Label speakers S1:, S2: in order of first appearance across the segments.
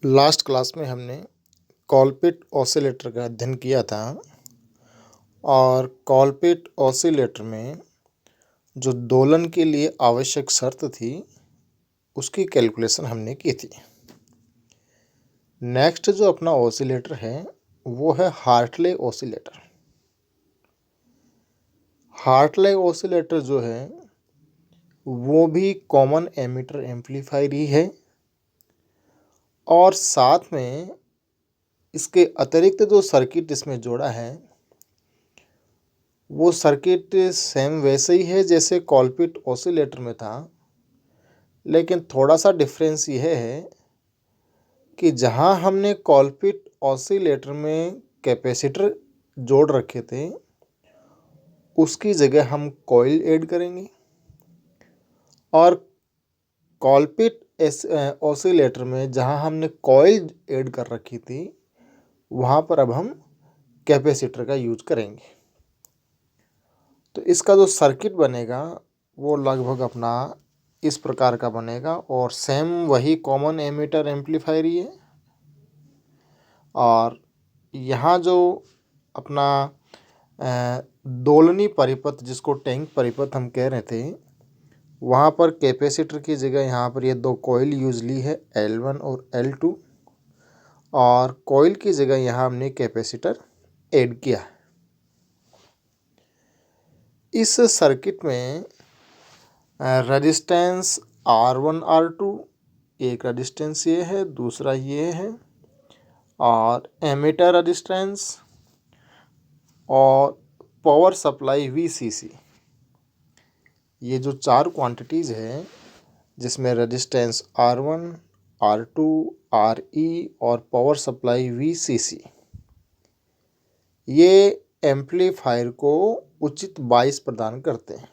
S1: Last class में हमने कॉलपिट oscillator का अध्ययन किया था और कॉलपिट ऑसिलेटर में जो दोलन के लिए आवश्यक शर्त थी उसकी कैलकुलेशन हमने की थी। नेक्स्ट जो अपना ऑसिलेटर है वो है हार्टले ऑसिलेटर। हार्टले ऑसिलेटर जो है वो भी कॉमन एमिटर एम्पलीफायर ही है और साथ में इसके अतिरिक्त जो सर्किट इसमें जोड़ा है वो सर्किट सेम वैसे ही है जैसे कॉलपिट ऑसिलेटर में था, लेकिन थोड़ा सा डिफरेंस यह है कि जहां हमने कॉलपिट ऑसिलेटर में कैपेसिटर जोड़ रखे थे उसकी जगह हम कॉइल ऐड करेंगे और कॉलपिट ऑसिलेटर में जहां हमने कॉइल ऐड कर रखी थी वहां पर अब हम कैपेसिटर का यूज करेंगे। तो इसका जो सर्किट बनेगा वो लगभग अपना इस प्रकार का बनेगा और सेम वही कॉमन एमिटर एम्पलीफायर ही है। और यहाँ जो अपना दोलनी परिपथ जिसको टैंक परिपथ हम कह रहे थे वहाँ पर कैपेसिटर की जगह यहाँ पर ये दो कॉइल यूज ली है L1 और L2 और कॉइल की जगह यहाँ हमने कैपेसिटर ऐड किया है। इस सर्किट में रेजिस्टेंस R1 R2 एक रेजिस्टेंस ये है, दूसरा ये है और एमीटर रेजिस्टेंस और पावर सप्लाई VCC, ये जो चार क्वांटिटीज़ है जिसमें रेजिस्टेंस R1 R2 RE और पावर सप्लाई VCC ये एम्पलीफायर को उचित बाइस प्रदान करते हैं।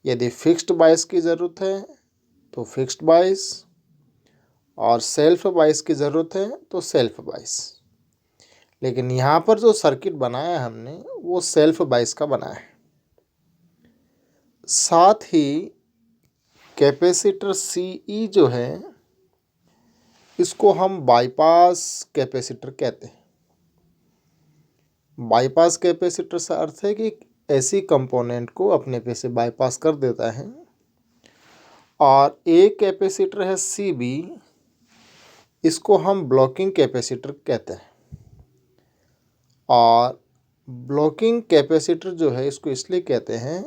S1: यदि फिक्स्ड बाइस की ज़रूरत है तो फिक्स्ड बाइस और सेल्फ बाइस की ज़रूरत है तो सेल्फ बाइस, लेकिन यहाँ पर जो सर्किट बनाया हमने वो सेल्फ बाइस का बनाया है। साथ ही कैपेसिटर CE जो है इसको हम बाईपास कैपेसिटर कहते हैं। बाईपास कैपेसिटर से अर्थ है कि ऐसी कंपोनेंट को अपने पे से बाईपास कर देता है। और एक कैपेसिटर है CB, इसको हम ब्लॉकिंग कैपेसिटर कहते हैं। और ब्लॉकिंग कैपेसिटर जो है इसको इसलिए कहते हैं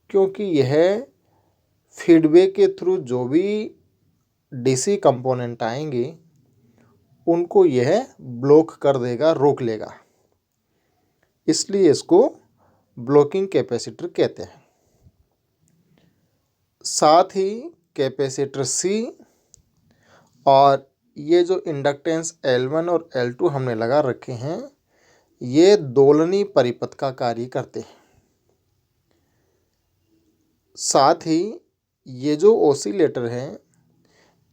S1: क्योंकि यह फीडबैक के थ्रू जो भी DC कंपोनेंट आएंगे उनको यह ब्लॉक कर देगा, रोक लेगा, इसलिए इसको ब्लॉकिंग कैपेसिटर कहते हैं। साथ ही कैपेसिटर C और ये जो इंडक्टेंस L1 और L2 हमने लगा रखे हैं ये दोलनी परिपथ का कार्य करते हैं। साथ ही ये जो ऑसिलेटर है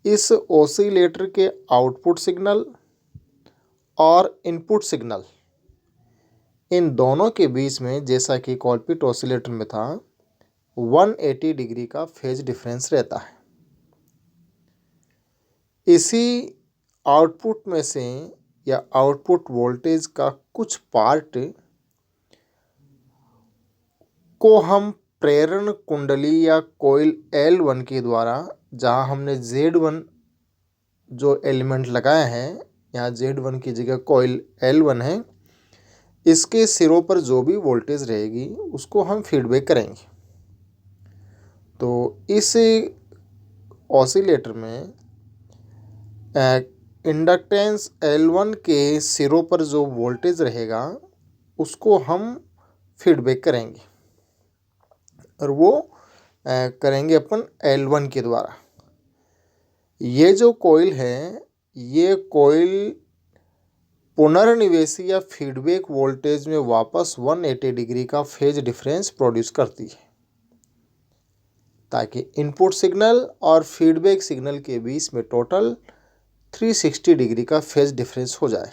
S1: इस ऑसिलेटर के आउटपुट सिग्नल और इनपुट सिग्नल इन दोनों के बीच में, जैसा कि कॉलपिट ऑसिलेटर में था, 180 डिग्री का फेज डिफरेंस रहता है। इसी आउटपुट में से या आउटपुट वोल्टेज का कुछ पार्ट को हम प्रेरण कुंडली या कॉइल L1 के द्वारा, जहां हमने Z1 जो एलिमेंट लगाए हैं, यहाँ Z1 की जगह कॉइल L1 है, इसके सिरों पर जो भी वोल्टेज रहेगी उसको हम फीडबैक करेंगे। तो इस ऑसिलेटर में इंडक्टेंस L1 के सिरों पर जो वोल्टेज रहेगा उसको हम फीडबैक करेंगे और वो करेंगे अपन L1 के द्वारा। ये जो कॉइल है ये कॉइल पुनर्निवेशी या फीडबैक वोल्टेज में वापस 180 डिग्री का फेज डिफरेंस प्रोड्यूस करती है ताकि इनपुट सिग्नल और फीडबैक सिग्नल के बीच में टोटल 360 डिग्री का फेज डिफरेंस हो जाए।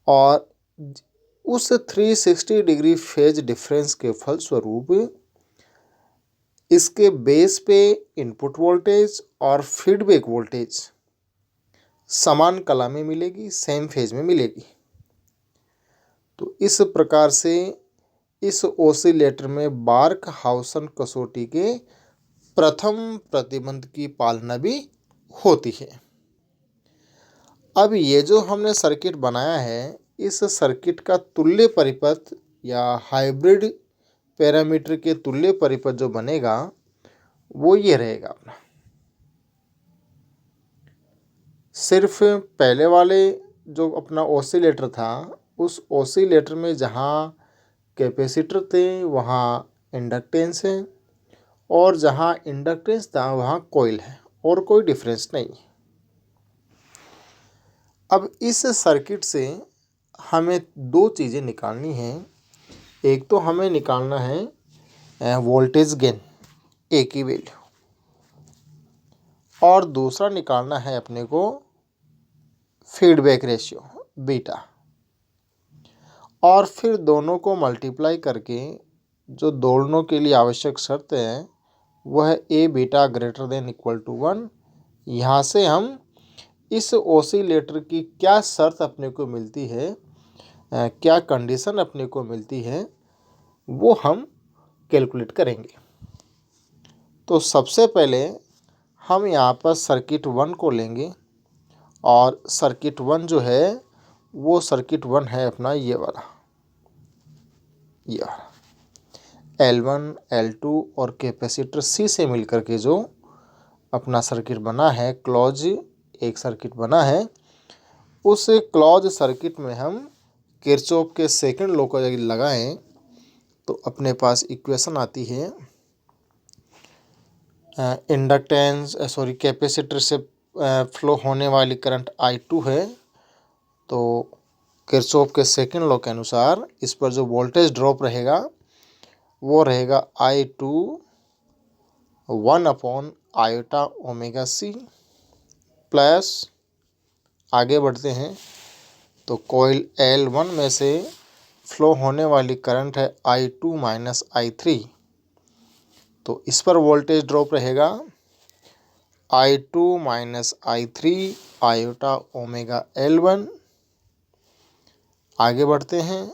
S1: और उस 360 डिग्री फेज डिफरेंस के फलस्वरूप इसके बेस पे इनपुट वोल्टेज और फीडबैक वोल्टेज समान कला में मिलेगी, सेम फेज में मिलेगी। तो इस प्रकार से इस ओसिलेटर में बार्क हाउसन कसौटी के प्रथम प्रतिबंध की पालना भी होती है। अब ये जो हमने सर्किट बनाया है, इस सर्किट का तुल्य परिपथ या हाइब्रिड पैरामीटर के तुल्य परिपथ जो बनेगा वो ये रहेगा अपना। सिर्फ पहले वाले जो अपना ओसिलेटर था, उस ओसिलेटर में जहाँ कैपेसिटर थे वहाँ इंडक्टेंस है, और जहाँ इंडक्टेंस था वहाँ कॉइल है, और कोई डिफरेंस नहीं। अब इस सर्किट से हमें दो चीज़ें निकालनी हैं। एक तो हमें निकालना है वोल्टेज गेन, ए की वैल्यू, और दूसरा निकालना है अपने को फीडबैक रेशियो, बीटा। और फिर दोनों को मल्टीप्लाई करके जो दोनों के लिए आवश्यक शर्त है वह है a beta greater than equal to 1। यहाँ से हम इस ओसिलेटर की क्या शर्त अपने को मिलती है, क्या कंडीशन अपने को मिलती है, वो हम कैलकुलेट करेंगे। तो सबसे पहले हम यहाँ पर सर्किट 1 को लेंगे, और सर्किट 1 जो है वो सर्किट 1 है अपना ये वाला, L1, L2 और कैपेसिटर C से मिलकर के जो अपना सर्किट बना है, क्लोज एक सर्किट बना है, उस क्लोज सर्किट में हम किरचॉफ के सेकंड लॉ को यदि लगाएं तो अपने पास इक्वेशन आती है, कैपेसिटर से फ्लो होने वाली करंट I2 है। तो किरचॉफ के सेकंड लॉ के अनुसार इस पर जो वोल्टेज ड्रॉप रहेगा वो रहेगा I2 1/I⍵C प्लस, आगे बढ़ते हैं तो कॉइल L1 में से फ्लो होने वाली करंट है I2 माइनस I3। तो इस पर वोल्टेज ड्रॉप रहेगा I2 माइनस I3 I⍵L1। आगे बढ़ते हैं,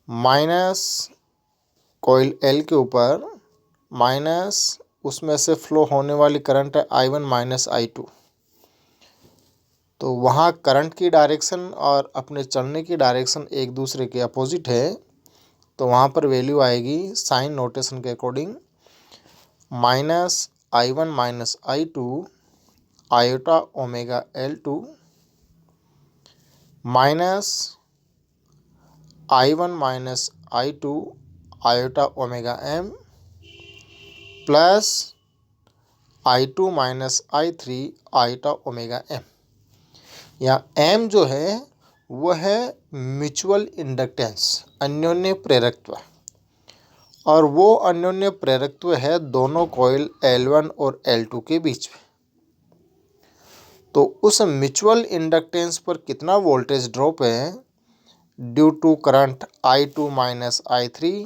S1: माइनस कॉइल L के ऊपर माइनस उसमें से फ्लो होने वाली करंट है I1 माइनस I2। तो वहाँ करंट की डायरेक्शन और अपने चलने की डायरेक्शन एक दूसरे के अपोजिट है, तो वहाँ पर वैल्यू आएगी साइन नोटेशन के according minus I1 minus I2 I⍵L2 minus I1 minus I2 I⍵M plus I2 minus I3 I⍵M। या M जो है वह है म्यूचुअल इंडक्टेंस, अन्योन्य प्रेरकत्व, और वो अन्योन्य प्रेरकत्व है दोनों कॉइल L1 और L2 के बीच में। तो उस म्यूचुअल इंडक्टेंस पर कितना वोल्टेज ड्रॉप है due to current I2 minus I3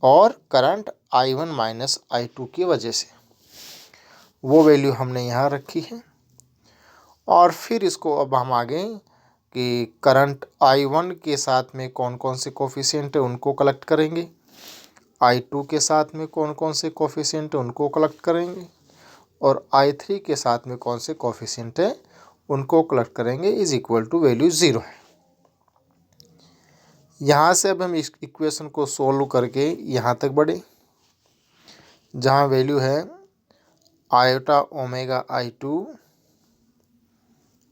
S1: और करंट I1 माइनस I2 की वजह से, वो वैल्यू हमने यहाँ रखी है। और फिर इसको अब हम आगे कि करंट I1 के साथ में कौन कौन से कोफिशिएंट है उनको कलेक्ट करेंगे, I2 के साथ में कौन कौन से कोफिशिएंट है उनको कलेक्ट करेंगे, और I3 के साथ में कौन से कोफिशिएंट है उनको कलेक्ट करेंगे, इज इक्वल टू वैल्यू 0 है। यहाँ से अब हम इस इक्वेशन को सोल्व करके यहाँ तक बढ़े, जहाँ वैल्यू है I⍵I2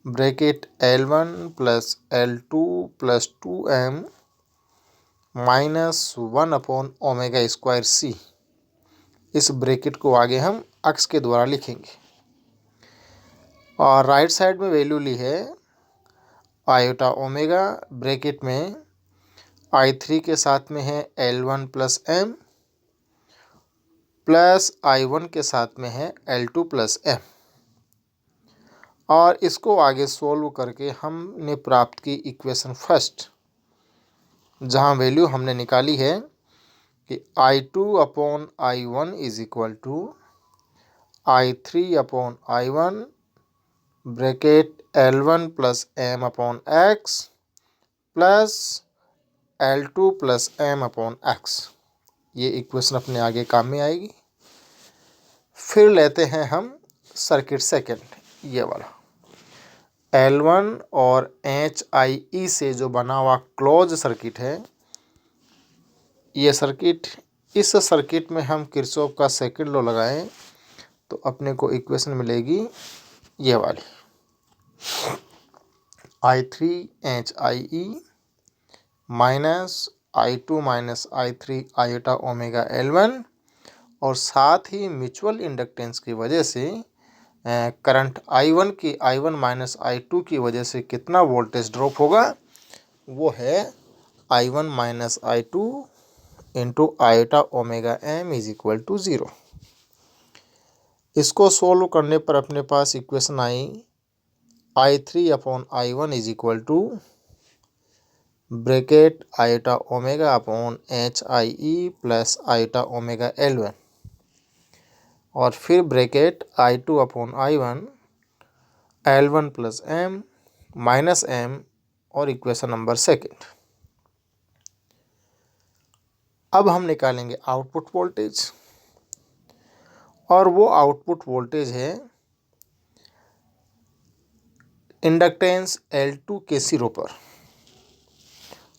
S1: bracket L1 plus L2 plus 2M minus 1/⍵²C। इस ब्रैकेट को आगे हम अक्स के द्वारा लिखेंगे, और राइट साइड में वैल्यू ली है I⍵, ब्रैकेट में I3 के साथ में है L1 plus M plus I1 के साथ में है L2 प्लस M, और इसको आगे सोल्व करके हमने प्राप्त की इक्वेशन फर्स्ट, जहाँ वैल्यू हमने निकाली है कि I2/I1 is equal to I3/I1 bracket L1 plus M upon X plus L2 plus M upon X। ये इक्वेशन अपने आगे काम में आएगी। फिर लेते हैं हम सर्किट सेकंड, ये वाला L1 और HIE से जो बना हुआ क्लोज सर्किट है, ये सर्किट, इस सर्किट में हम किरचॉफ का सेकंड लॉ लगाएं तो अपने को इक्वेशन मिलेगी ये वाली I3HIE minus I2 minus I3 iota omega L1, और साथ ही म्यूचुअल इंडक्टेंस की वजह से करंट I1 माइनस I2 की वजह से कितना वोल्टेज ड्रॉप होगा, वो है I1 minus I2 into iota omega M is equal to 0। इसको सोल्व करने पर अपने पास equation I I3/I1 is equal to bracket iota omega upon HIE plus iota omega L1, और फिर bracket I2/I1 L1 plus M minus M, और equation number second. अब हम निकालेंगे आउटपुट वोल्टेज, और वो आउटपुट वोल्टेज है इंडक्टेंस L2 के सिरों पर,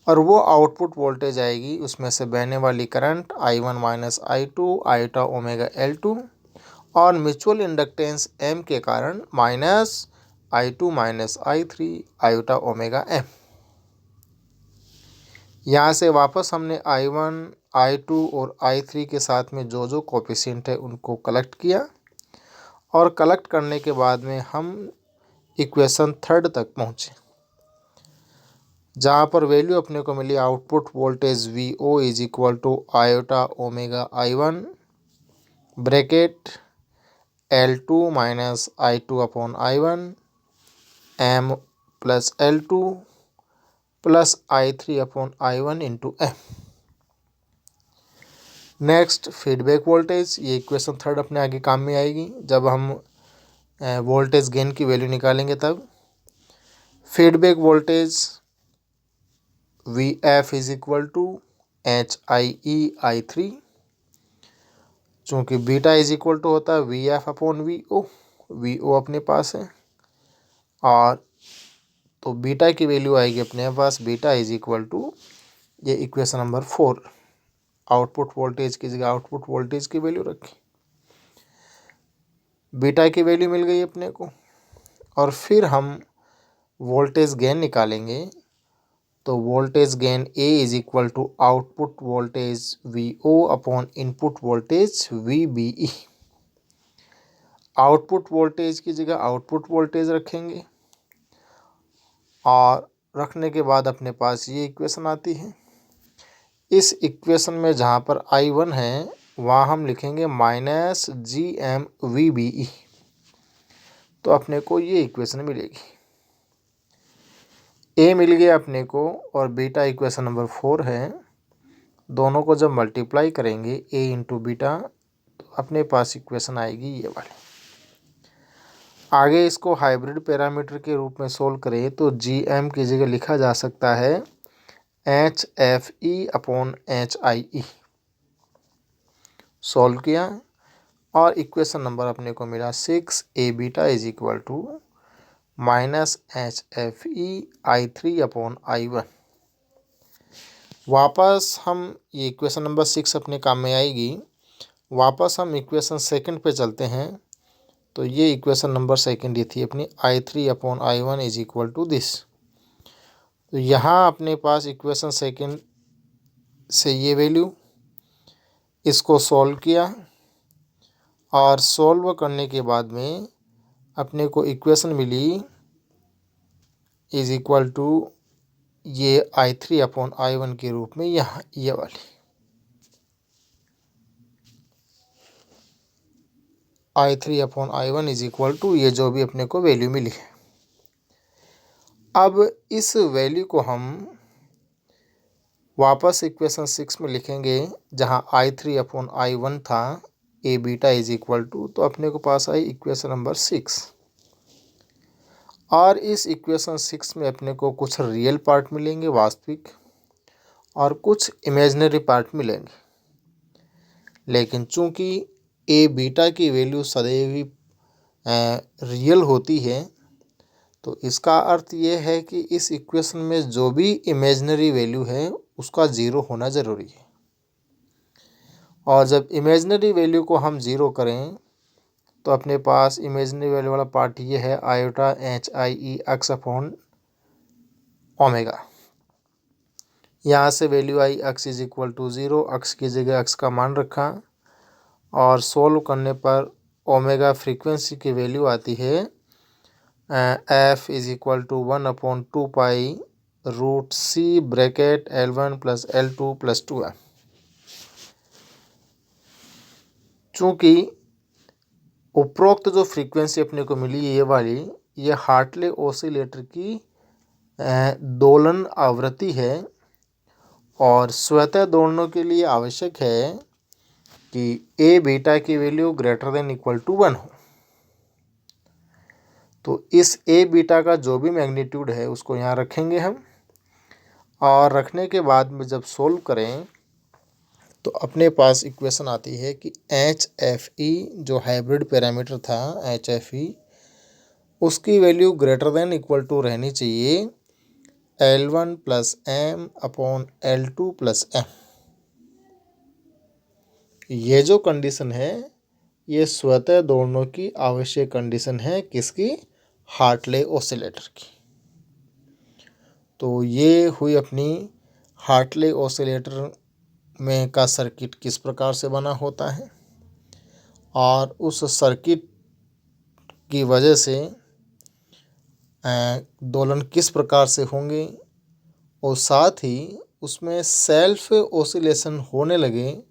S1: और वो आउटपुट वोल्टेज आएगी उसमें से बहने वाली current I1 minus I2 iota omega L2, और म्यूचुअल इंडक्टेंस M के कारण minus I2 minus I3 iota omega M। यहाँ से वापस हमने I1, I2 और I3 के साथ में जो जो कोफिशिएंट है उनको कलेक्ट किया, और कलेक्ट करने के बाद में हम इक्वेशन थर्ड तक पहुँचे, जहाँ पर वैल्यू अपने को मिली output voltage VO is equal to iota omega I1 bracket L2 minus I2 upon I1 M plus L2 plus I3 upon I1 into M। Next feedback voltage, ये इक्वेशन थर्ड अपने आगे काम में आएगी जब हम वोल्टेज गेन की value निकालेंगे। तब feedback voltage VF is equal to HIE I3, चूँकि बीटा इज इक्वल टू होता है VF अपॉन VO अपने पास है, और तो बीटा की वैल्यू आएगी अपने पास बीटा इज इक्वल टू, ये इक्वेशन नंबर 4, आउटपुट वोल्टेज की जगह आउटपुट वोल्टेज की वैल्यू रखी, बीटा की वैल्यू मिल गई अपने को। और फिर हम वोल्टेज गेन निकालेंगे, तो voltage gain A is equal to output voltage VO upon input voltage VBE। Output voltage की जगह आउटपुट वोल्टेज रखेंगे, और रखने के बाद अपने पास ये इक्वेशन आती है। इस इक्वेशन में जहाँ पर I1 है वहाँ हम लिखेंगे माइनस GM VBE, तो अपने को ये इक्वेशन मिलेगी। A मिल गया अपने को, और बीटा इक्वेशन नंबर 4 है। दोनों को जब मल्टीप्लाई करेंगे A इंटू बीटा, तो अपने पास इक्वेशन आएगी ये वाली। आगे इसको हाइब्रिड पैरामीटर के रूप में सोल्व करें तो GM की जगह लिखा जा सकता है HFE अपॉन HIE। सॉल्व किया, और इक्वेशन नंबर अपने को मिला 6 A beta is equal to minus HFE I3 upon I1। वापस हम ये इक्वेशन नंबर 6 अपने काम में आएगी। वापस हम इक्वेशन सेकंड पे चलते हैं, तो ये इक्वेशन नंबर सेकंड ये थी अपनी I3 upon I1 is equal to this. तो यहाँ अपने पास इक्वेशन सेकंड से ये वैल्यू, इसको सॉल्व किया, और सॉल्व करने के बाद में अपने को इक्वेशन मिली इज इक्वल टू ये I3 अपॉन I1 के रूप में, यहाँ ये वाली I3 upon I1 is equal to ये जो भी अपने को वैल्यू मिली है। अब इस वैल्यू को हम वापस इक्वेशन 6 में लिखेंगे, जहाँ I3/I1 था, ए बीटा इज इक्वल टू, तो अपने को पास आई इक्वेशन नंबर 6। और इस इक्वेशन 6 में अपने को कुछ रियल पार्ट मिलेंगे, वास्तविक, और कुछ इमेजिनरी पार्ट मिलेंगे। लेकिन चूंकि ए बीटा की वैल्यू सदैव ही रियल होती है, तो इसका अर्थ ये है कि इस इक्वेशन में जो भी इमेजिनरी वैल्यू है उसका ज़ीरो होना ज़रूरी है। और जब इमेजिनरी वैल्यू को हम ज़ीरो करें तो अपने पास इमेजिनरी वैल्यू वाला पार्ट ये है आयोटा HIE(x/ओमेगा). यहाँ से वैल्यू आई x is equal to 0, x की जगह x का मान रखा, और सोल्व करने पर ओमेगा फ्रीक्वेंसी की वैल्यू आती है f is equal to 1/2π√C bracket L1 + L2 + 2m। चूँकि उपरोक्त जो फ्रीक्वेंसी अपने को मिली ये वाली, ये हार्टले ऑसिलेटर की दोलन आवृत्ति है, और स्वतः दोलनों के लिए आवश्यक है कि ए बीटा की value greater than equal to 1 हो। तो इस ए बीटा का जो भी मैग्नीट्यूड है उसको यहाँ रखेंगे हम, और रखने के बाद में जब सोल्व करें तो अपने पास इक्वेशन आती है कि HFE जो हाइब्रिड पैरामीटर था, HFE उसकी value greater than equal to रहनी चाहिए L1 + M/L2 + M। ये जो कंडीशन है ये स्वतः दोलनों की आवश्यक कंडीशन है, किसकी? हार्टले ऑसिलेटर की। तो ये हुई अपनी हार्टले ऑसिलेटर में का सर्किट किस प्रकार से बना होता है, और उस सर्किट की वजह से दोलन किस प्रकार से होंगे, और साथ ही उसमें सेल्फ ऑसिलेशन होने लगे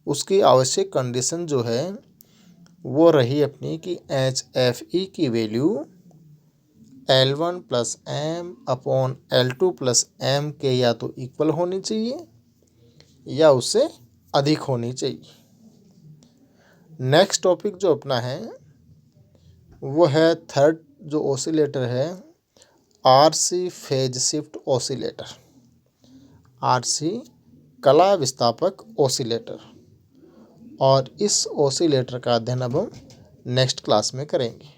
S1: उसकी आवश्यक कंडीशन जो है वो रही अपनी कि HFE की वैल्यू L1 + M/L2 + M के या तो इक्वल होनी चाहिए या उससे अधिक होनी चाहिए। नेक्स्ट टॉपिक जो अपना है वो है थर्ड जो ऑसिलेटर है, RC phase shift oscillator, RC कला विस्थापक ऑसिलेटर। और इस ऑसिलेटर का अध्ययन अब हम नेक्स्ट क्लास में करेंगे।